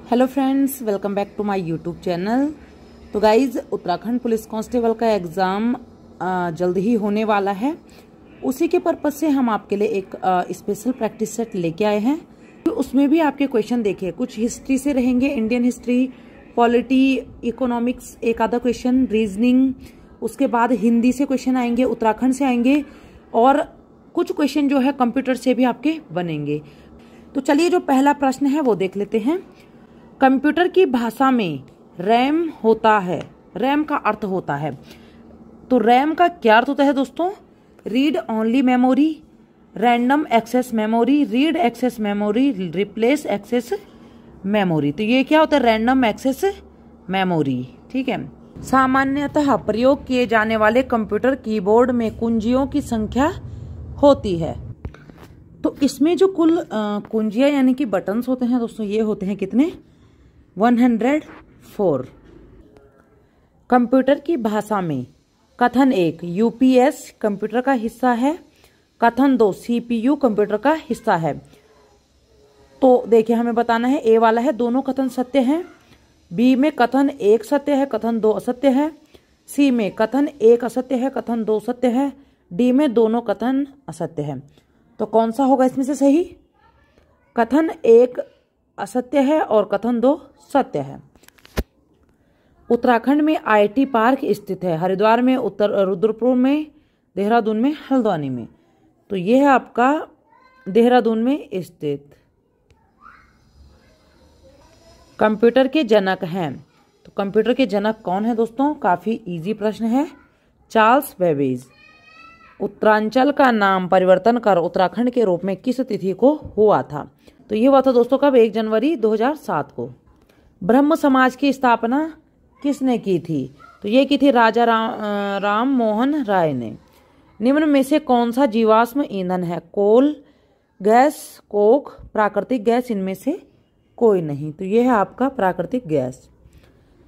Hello friends, welcome back to my YouTube channel. तो guys, Uttarakhand police constable का exam जल्द ही होने वाला है। उसी के पर्पज से हम आपके लिए एक स्पेशल प्रैक्टिस सेट लेके आए हैं। तो उसमें भी आपके क्वेश्चन देखिए, कुछ हिस्ट्री से रहेंगे, इंडियन हिस्ट्री, पॉलिटी, इकोनॉमिक्स, एक आधा क्वेश्चन रीजनिंग, उसके बाद हिंदी से क्वेश्चन आएंगे, उत्तराखंड से आएंगे और कुछ क्वेश्चन जो है कंप्यूटर से भी आपके बनेंगे। तो चलिए, जो पहला प्रश्न है वो देख लेते हैं। कंप्यूटर की भाषा में रैम होता है, रैम का अर्थ होता है, तो रैम का क्या अर्थ होता है दोस्तों? Read only memory, random access memory, read access memory, replace access memory. तो ये क्या होता है? Random access memory. ठीक है। सामान्यतः प्रयोग किए जाने वाले कंप्यूटर कीबोर्ड में कुंजियों की संख्या होती है। तो इसमें जो कुल कुंजियां यानी कि बटन्स होते हैं दोस्तों, ये होते हैं कितने? 104। कंप्यूटर की भाषा में कथन 1 यूपीएस कंप्यूटर का हिस्सा है, कथन 2 सीपीयू कंप्यूटर का हिस्सा है। तो देखिए, हमें बताना है ए वाला है दोनों कथन सत्य हैं, बी में कथन 1 सत्य है, कथन 2 असत्य है, सी में कथन 1 असत्य है, कथन 2 सत्य है, डी में दोनों कथन असत्य है। तो कौन सा होगा इसमें से सही? कथन 1 असत्य है और कथन 2 सत्य है। उत्तराखंड में आईटी पार्क स्थित है, हरिद्वार में, रुद्रपुर में, देहरादून में, हल्द्वानी में। तो यह है आपका देहरादून में स्थित। कंप्यूटर के जनक हैं, तो कंप्यूटर के जनक कौन है दोस्तों? काफी इजी प्रश्न है, चार्ल्स बेबेज। उत्तरांचल का नाम परिवर्तन कर उत्तराखंड के रूप में किस तिथि को हुआ था? तो ये हुआ था दोस्तों कब? 1 जनवरी 2007 को। ब्रह्म समाज की स्थापना किसने की थी? तो ये की थी राजा राम मोहन राय ने। निम्न में से कौन सा जीवाश्म ईंधन है? कोल, गैस, कोक, प्राकृतिक गैस, इनमें से कोई नहीं। तो ये है आपका प्राकृतिक गैस।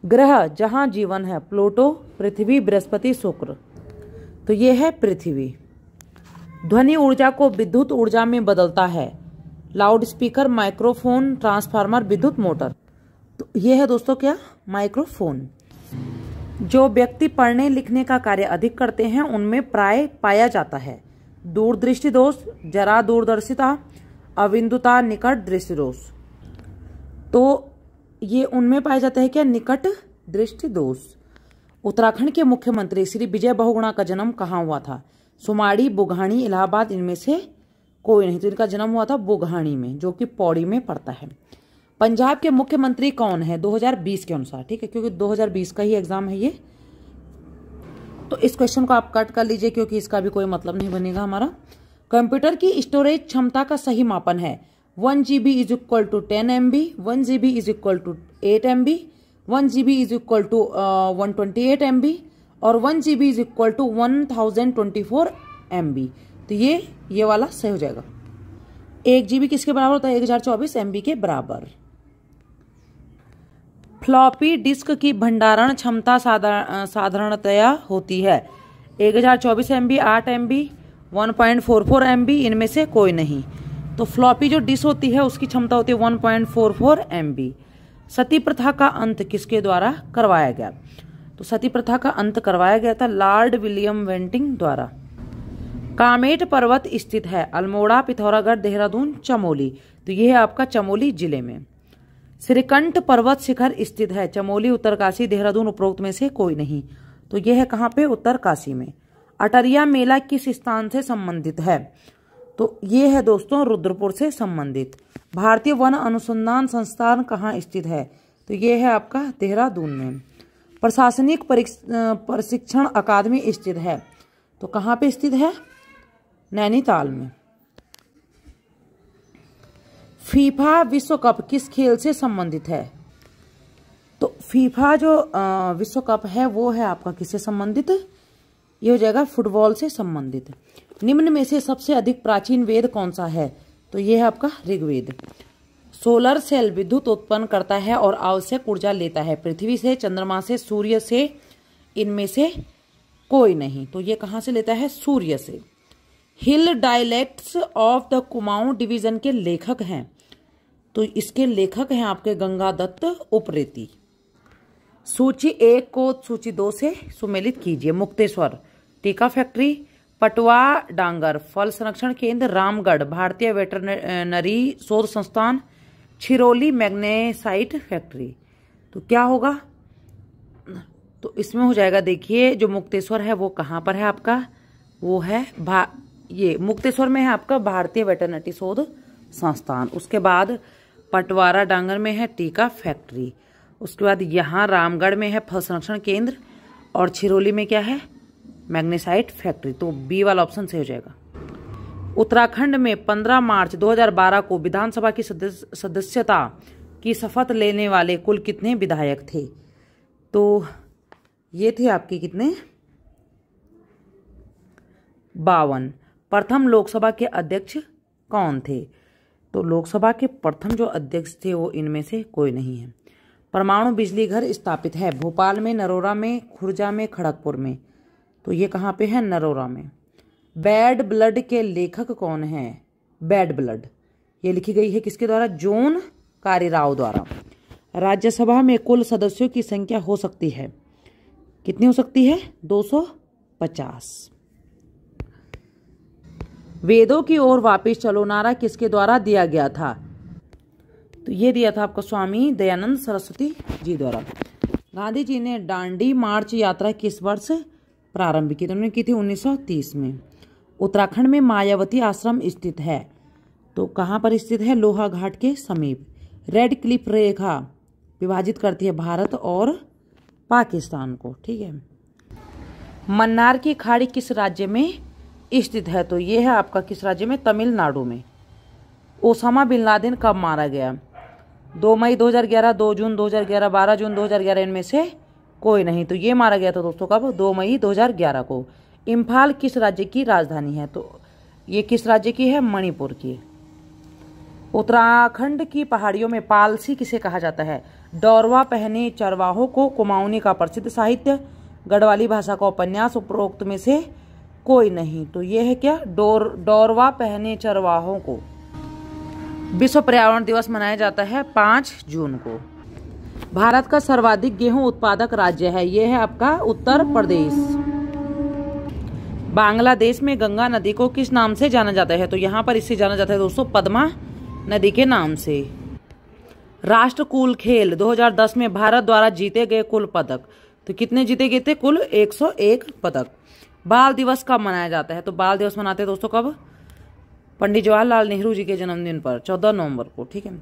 ग्रह जहां जीवन है, प्लूटो, पृथ्वी, बृहस्पति, शुक्र। तो ये है पृथ्वी। ध्वनि ऊर्जा को विद्युत ऊर्जा में बदलता है, लाउड स्पीकर, माइक्रोफोन, ट्रांसफार्मर, विद्युत मोटर। तो ये है दोस्तों क्या? माइक्रोफोन। जो व्यक्ति पढ़ने लिखने का कार्य अधिक करते हैं उनमें प्राय पाया जाता है दूरदृष्टि दोष, जरा दूरदर्शिता, अविंदुता, निकट दृष्टि दोष। तो ये उनमें पाया जाता है क्या? निकट दृष्टि दोष। उत्तराखंड के मुख्यमंत्री श्री विजय बहुगुणा का जन्म कहाँ हुआ था? सुमाड़ी, बुघानी, इलाहाबाद, इनमें से कोई नहीं। तो इनका जन्म हुआ था बुघानी में, जो कि पौड़ी में पड़ता है। पंजाब के मुख्यमंत्री कौन है 2020 के अनुसार? ठीक है, क्योंकि 2020 का ही एग्जाम है ये, तो इस क्वेश्चन को आप कट कर लीजिए क्योंकि इसका भी कोई मतलब नहीं बनेगा हमारा। कंप्यूटर की स्टोरेज क्षमता का सही मापन है 1 GB is equal to 10 MB, 1 GB is equal to 8 MB, 1 GB is equal to 128 MB और 1 GB is equal to 1024 MB। तो ये वाला सही हो जाएगा। 1 GB किसके बराबर होता है? 1024 MB के बराबर। फ्लॉपी डिस्क की भंडारण क्षमता साधारणतया होती है 1024 MB, 8 MB, 1.44 MB, इनमें से कोई नहीं। तो फ्लॉपी जो डिस्क होती है उसकी क्षमता होती है 1.44 MB। सती प्रथा का अंत किसके द्वारा करवाया गया? तो सती प्रथा का अंत करवाया गया था लॉर्ड विलियम बेंटिंक द्वारा। कामेट पर्वत स्थित है अल्मोड़ा, पिथौरागढ़, देहरादून, चमोली। तो यह है आपका चमोली जिले में। श्रीकंठ पर्वत शिखर स्थित है चमोली, उत्तरकाशी, देहरादून, उपरोक्त में से कोई नहीं। तो यह है कहाँ पे? उत्तरकाशी में। अटरिया मेला किस स्थान से संबंधित है? तो ये है दोस्तों रुद्रपुर से संबंधित। भारतीय वन अनुसंधान संस्थान कहाँ स्थित है? तो ये है आपका देहरादून में। प्रशासनिक प्रशिक्षण अकादमी स्थित है, तो कहाँ पे स्थित है? नैनीताल में। फीफा विश्व कप किस खेल से संबंधित है? तो फीफा जो विश्व कप है वो है आपका किससे संबंधित? ये हो जाएगा फुटबॉल से संबंधित। निम्न में से सबसे अधिक प्राचीन वेद कौन सा है? तो यह है आपका ऋग्वेद। सोलर सेल विद्युत उत्पन्न करता है और आवश्यक ऊर्जा लेता है पृथ्वी से, चंद्रमा से, सूर्य से, इनमें से कोई नहीं। तो ये कहां से लेता है? सूर्य से। Hill dialects of the Kumaon division के लेखक हैं, तो इसके लेखक हैं आपके गंगादत्त उप्रेती। सूची 1 को सूची 2 से सुमेलित कीजिए। मुक्तेश्वर टीका फैक्ट्री, पटवा डांगर फल संरक्षण केंद्र, रामगढ़ भारतीय वेटरनरी शोध संस्थान, छिरोली मैग्नेसाइट फैक्ट्री। तो क्या होगा, तो इसमें हो जाएगा, देखिए जो मुक्तेश्वर है वो कहाँ पर है आपका, वो है ये मुक्तेश्वर में है आपका भारतीय वेटरनरी शोध संस्थान। उसके बाद पटवारा डांगर में है टीका फैक्ट्री। उसके बाद यहाँ रामगढ़ में है फल संरक्षण केंद्र, और छिरोली में क्या है, मैग्नेसाइट फैक्ट्री। तो बी वाला ऑप्शन सही हो जाएगा। उत्तराखंड में 15 मार्च 2012 को विधानसभा की सदस्यता की शपथ लेने वाले कुल कितने विधायक थे? तो ये थे आपके कितने, 52। प्रथम लोकसभा के अध्यक्ष कौन थे? तो लोकसभा के प्रथम जो अध्यक्ष थे वो इनमें से कोई नहीं है। परमाणु बिजली घर स्थापित है भोपाल में, नरोरा में, खुर्जा में, खड़गपुर में। तो ये कहाँ पे है, नरोरा में। बैड ब्लड के लेखक कौन है? बैड ब्लड ये लिखी गई है किसके द्वारा, जॉन कारीराव द्वारा। राज्यसभा में कुल सदस्यों की संख्या हो सकती है, कितनी हो सकती है, 250। वेदों की ओर वापिस चलो नारा किसके द्वारा दिया गया था? तो ये दिया था आपका स्वामी दयानंद सरस्वती जी द्वारा। गांधी जी ने दांडी मार्च यात्रा किस वर्ष प्रारंभ की? तो उन्होंने की थी 1930 में। उत्तराखंड में मायावती आश्रम स्थित है, तो कहाँ पर स्थित है, लोहा घाट के समीप। रेड क्लिफ रेखा विभाजित करती है भारत और पाकिस्तान को, ठीक है। मन्नार की खाड़ी किस राज्य में स्थित है? तो ये है आपका किस राज्य में, तमिलनाडु में। ओसामा बिन लादेन कब मारा गया? 2 मई 2011, 2 जून 2011, 12 जून 2011, इनमें से कोई नहीं। तो ये मारा गया था दोस्तों कब, 2 मई 2011 को। इम्फाल किस राज्य की राजधानी है? तो ये किस राज्य की है, मणिपुर की। उत्तराखंड की पहाड़ियों में पालसी किसे कहा जाता है? डोरवा पहने चरवाहों को, कुमाऊनी का प्रसिद्ध साहित्य, गढ़वाली भाषा का उपन्यास, उपरोक्त में से कोई नहीं। तो ये है क्या, डोरवा पहने चरवाहों को। विश्व पर्यावरण दिवस मनाया जाता है 5 जून को। भारत का सर्वाधिक गेहूं उत्पादक राज्य है, यह है आपका उत्तर प्रदेश। बांग्लादेश में गंगा नदी को किस नाम से जाना जाता है? तो यहाँ पर इससे जाना जाता है दोस्तों पद्मा नदी के नाम से। राष्ट्रकुल खेल 2010 में भारत द्वारा जीते गए कुल पदक, तो कितने जीते गए थे? कुल 101 पदक। बाल दिवस कब मनाया जाता है? तो बाल दिवस मनाते हैं दोस्तों कब, पंडित जवाहरलाल नेहरू जी के जन्मदिन पर 14 नवंबर को, ठीक है।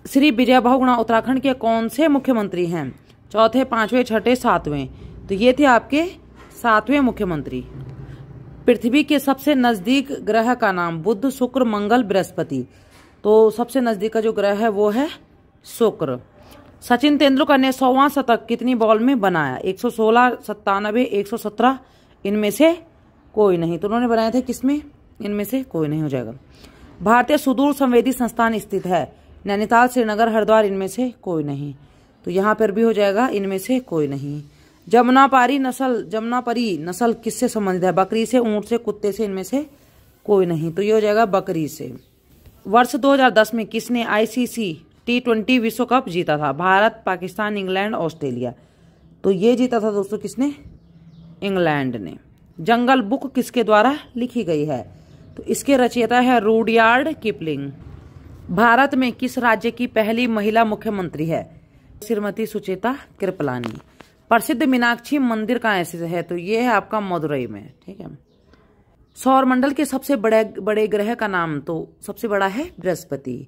श्री विजय बहुगुणा उत्तराखंड के कौन से मुख्यमंत्री हैं? चौथे, 5वें, 6ठे, 7वें? तो ये थे आपके 7वें मुख्यमंत्री। पृथ्वी के सबसे नजदीक ग्रह का नाम? बुध, शुक्र, मंगल, बृहस्पति। तो सबसे नजदीक का जो ग्रह है वो है शुक्र। सचिन तेंदुलकर ने 100वां शतक कितनी बॉल में बनाया? 116, 97, 117, इनमें से कोई नहीं। तो उन्होंने बनाए थे किसमें, इनमें से कोई नहीं हो जाएगा। भारतीय सुदूर संवेदी संस्थान स्थित है नैनीताल, श्रीनगर, हरिद्वार, इनमें से कोई नहीं। तो यहाँ पर भी हो जाएगा इनमें से कोई नहीं। जमुनापरी नस्ल किससे संबंधित है? बकरी से, ऊंट से, कुत्ते से, इनमें से कोई नहीं। तो ये हो जाएगा बकरी से। वर्ष 2010 में किसने ICC T20 विश्व कप जीता था? Bharat, Pakistan, England, Australia. तो ये जीता था दोस्तों किसने, इंग्लैंड ने। जंगल बुक किसके द्वारा लिखी गई है? तो इसके रचयिता है रुडयार्ड किपलिंग। भारत में किस राज्य की पहली महिला मुख्यमंत्री है? श्रीमती सुचेता कृपलानी। प्रसिद्ध मीनाक्षी मंदिर कहाँ स्थित है? तो ये है आपका मदुरई में, ठीक है। सौर मंडल के सबसे बड़े ग्रह का नाम? तो सबसे बड़ा है बृहस्पति।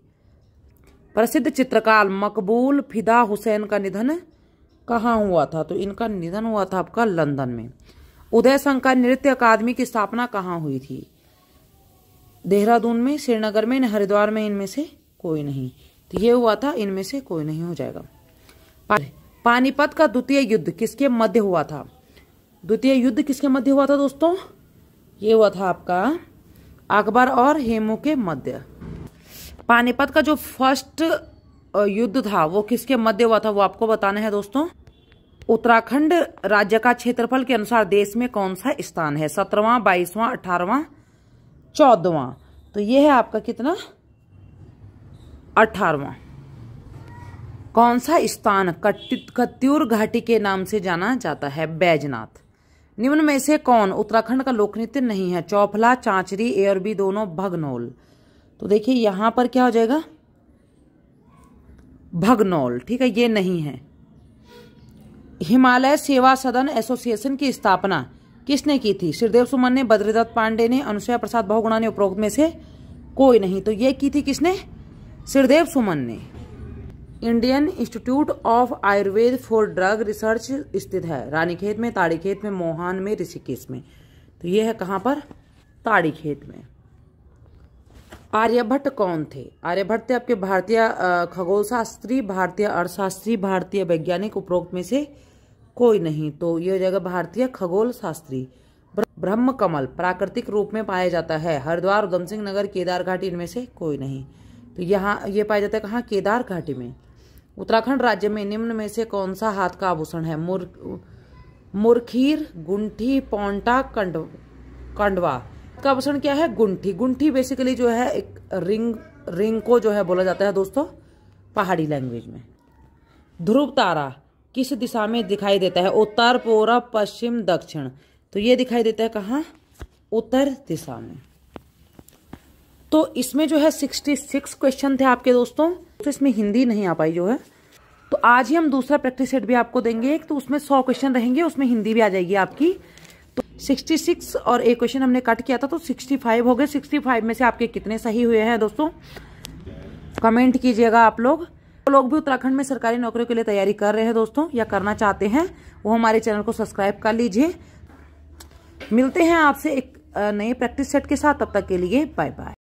प्रसिद्ध चित्रकार मकबूल फिदा हुसैन का निधन कहाँ हुआ था? तो इनका निधन हुआ था आपका लंदन में। उदय शंकर नृत्य अकादमी की स्थापना कहाँ हुई थी? देहरादून में, श्रीनगर में, हरिद्वार में, इनमें से कोई नहीं। तो ये हुआ था, इनमें से कोई नहीं हो जाएगा। पानीपत का द्वितीय युद्ध किसके मध्य हुआ था? द्वितीय युद्ध किसके मध्य हुआ था दोस्तों? ये हुआ था आपका अकबर और हेमू के मध्य। पानीपत का जो फर्स्ट युद्ध था वो किसके मध्य हुआ था, वो आपको बताना है दोस्तों। उत्तराखंड राज्य का क्षेत्रफल के अनुसार देश में कौन सा स्थान है? 17वां, 22वां, 18वां, 14वां? तो ये है आपका कितना, 18वां, कौन सा स्थान कत्यूर घाटी के नाम से जाना जाता है? बैजनाथ। निम्न में से कौन उत्तराखंड का लोक नृत्य नहीं है? चौफला, चांचरी, ए और बी दोनों, भगनौल। तो देखिए यहां पर क्या हो जाएगा? भगनौल। ठीक है, ये नहीं है। हिमालय सेवा सदन एसोसिएशन की स्थापना किसने की थी? श्रीदेव सुमन ने, बद्रीदत्त पांडे ने, अनुसुईया प्रसाद बहुगुणा ने, उपरोक्त में से कोई नहीं। तो ये की थी किसने? श्रीदेव सुमन ने। Indian institute of Ayurveda for drug research स्थित है रानीखेत में, ताड़ीखेत में, मोहान में, ऋषिकेश में। तो ये है कहां पर? ताड़ीखेत में। आर्यभट्ट कौन थे? आर्यभट्ट थे आपके भारतीय खगोल शास्त्री, भारतीय अर्थशास्त्री, भारतीय वैज्ञानिक, उपरोक्त में से कोई नहीं। तो ये हो जाएगा भारतीय खगोल शास्त्री। ब्रह्म कमल प्राकृतिक रूप में पाया जाता है? हरिद्वार, उधम सिंह नगर, केदार घाटी, इनमें से कोई नहीं। तो यहाँ ये पाया जाता है कहाँ? केदार घाटी में। उत्तराखंड राज्य में निम्न में से कौन सा हाथ का आभूषण है? मुरखीर, गुंठी, पौंटा, कंडवा। का आभूषण क्या है? गुंठी। गुंठी बेसिकली जो है एक रिंग को जो है बोला जाता है दोस्तों पहाड़ी लैंग्वेज में। ध्रुव तारा किस दिशा में दिखाई देता है? उत्तर, पूरब, पश्चिम, दक्षिण। तो ये दिखाई देता है कहाँ? उत्तर दिशा में। तो इसमें जो है 66 क्वेश्चन थे आपके दोस्तों। तो इसमें हिंदी नहीं आ पाई जो है। तो आज ही हम दूसरा प्रैक्टिस सेट भी आपको देंगे, तो उसमें 100 क्वेश्चन रहेंगे, उसमें हिंदी भी आ जाएगी आपकी। तो 66 और एक क्वेश्चन हमने कट किया था, तो 65 हो गए। 65 में से आपके कितने सही हुए हैं दोस्तों? कमेंट कीजिएगा आप लोग। तो लोग भी उत्तराखंड में सरकारी नौकरियों के लिए तैयारी कर रहे हैं दोस्तों, या करना चाहते हैं, वो हमारे चैनल को सब्सक्राइब कर लीजिए। मिलते हैं आपसे एक नए प्रैक्टिस सेट के साथ, तब तक के लिए बाय बाय।